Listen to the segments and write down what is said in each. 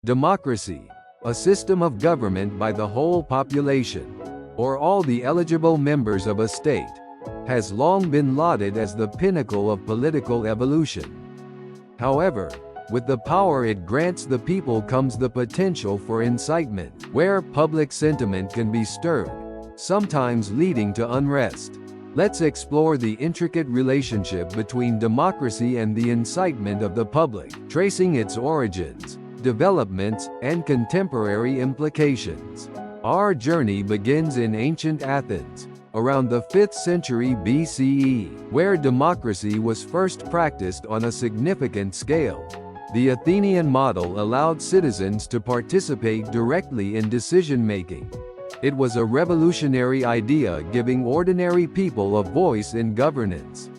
Democracy, a system of government by the whole population, or all the eligible members of a state, has long been lauded as the pinnacle of political evolution. However, with the power it grants the people comes the potential for incitement, where public sentiment can be stirred, sometimes leading to unrest. Let's explore the intricate relationship between democracy and the incitement of the public, tracing its origins, developments, and contemporary implications. Our journey begins in ancient Athens, around the 5th century BCE, where democracy was first practiced on a significant scale. The Athenian model allowed citizens to participate directly in decision-making. It was a revolutionary idea giving ordinary people a voice in governance.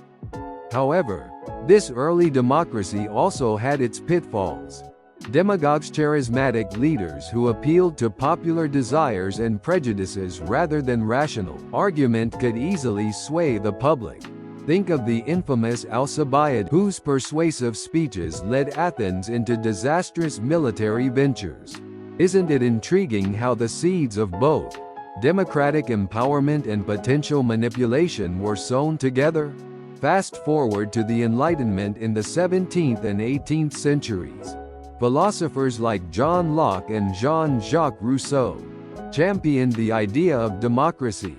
However, this early democracy also had its pitfalls. Demagogues, charismatic leaders who appealed to popular desires and prejudices rather than rational argument could easily sway the public. Think of the infamous Alcibiades, whose persuasive speeches led Athens into disastrous military ventures. Isn't it intriguing how the seeds of both democratic empowerment and potential manipulation were sown together? Fast forward to the Enlightenment in the 17th and 18th centuries. Philosophers like John Locke and Jean-Jacques Rousseau championed the idea of democracy,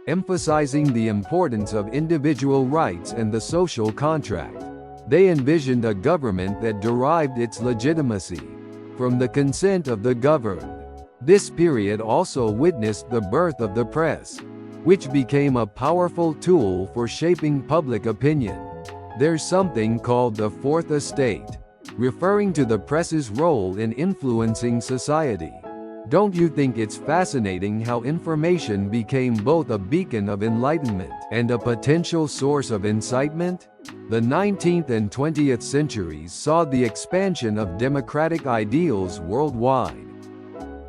emphasizing the importance of individual rights and the social contract. They envisioned a government that derived its legitimacy from the consent of the governed. This period also witnessed the birth of the press, which became a powerful tool for shaping public opinion. There's something called the Fourth Estate, referring to the press's role in influencing society. Don't you think it's fascinating how information became both a beacon of enlightenment and a potential source of incitement? The 19th and 20th centuries saw the expansion of democratic ideals worldwide.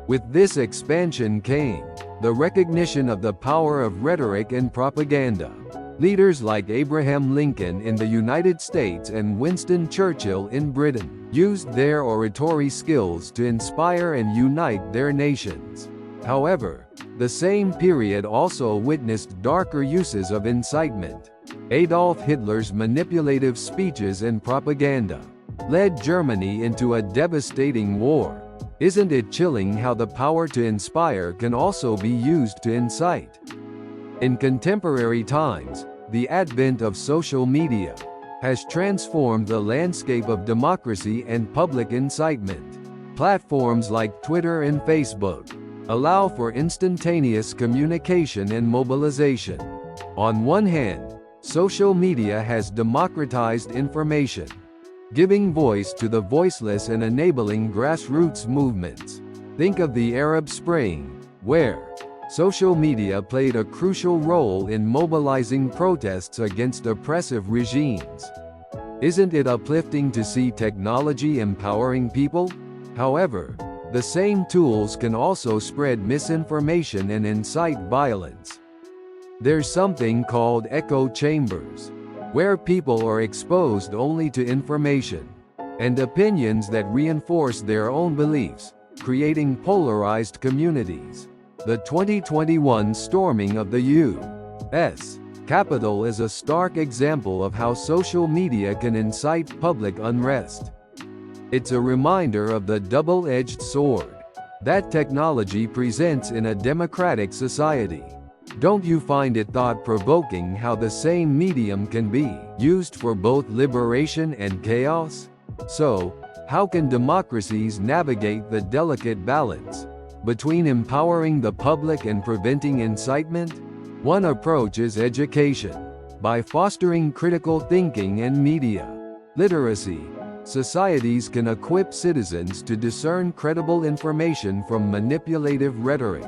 With this expansion came the recognition of the power of rhetoric and propaganda. Leaders like Abraham Lincoln in the United States and Winston Churchill in Britain used their oratory skills to inspire and unite their nations. However, the same period also witnessed darker uses of incitement. Adolf Hitler's manipulative speeches and propaganda led Germany into a devastating war. Isn't it chilling how the power to inspire can also be used to incite? In contemporary times, the advent of social media has transformed the landscape of democracy and public incitement. Platforms like Twitter and Facebook allow for instantaneous communication and mobilization. On one hand, social media has democratized information, giving voice to the voiceless and enabling grassroots movements. Think of the Arab Spring, where social media played a crucial role in mobilizing protests against oppressive regimes. Isn't it uplifting to see technology empowering people? However, the same tools can also spread misinformation and incite violence. There's something called echo chambers, where people are exposed only to information and opinions that reinforce their own beliefs, creating polarized communities. The 2021 storming of the U.S. Capitol is a stark example of how social media can incite public unrest. It's a reminder of the double-edged sword that technology presents in a democratic society. Don't you find it thought-provoking how the same medium can be used for both liberation and chaos? So, how can democracies navigate the delicate balance between empowering the public and preventing incitement? One approach is education. By fostering critical thinking and media literacy, societies can equip citizens to discern credible information from manipulative rhetoric.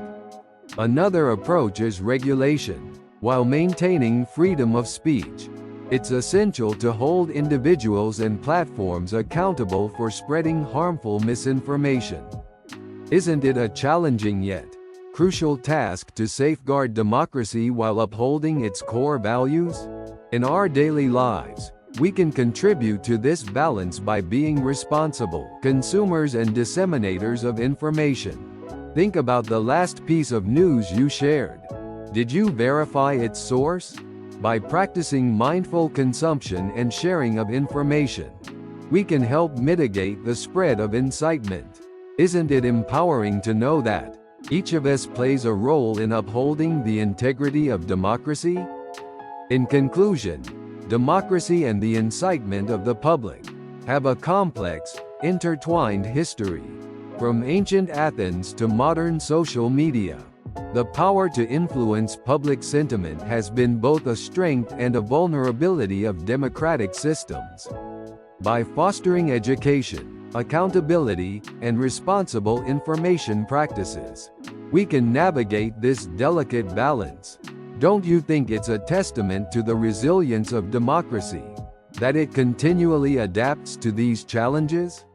Another approach is regulation. While maintaining freedom of speech, it's essential to hold individuals and platforms accountable for spreading harmful misinformation. Isn't it a challenging yet crucial task to safeguard democracy while upholding its core values? In our daily lives, We can contribute to this balance by being responsible consumers and disseminators of information. Think about the last piece of news you shared. Did you verify its source? By practicing mindful consumption and sharing of information, we can help mitigate the spread of incitement. Isn't it empowering to know that each of us plays a role in upholding the integrity of democracy? In conclusion, democracy and the incitement of the public have a complex, intertwined history. From ancient Athens to modern social media, the power to influence public sentiment has been both a strength and a vulnerability of democratic systems. By fostering education, accountability, and responsible information practices, we can navigate this delicate balance. Don't you think it's a testament to the resilience of democracy that it continually adapts to these challenges?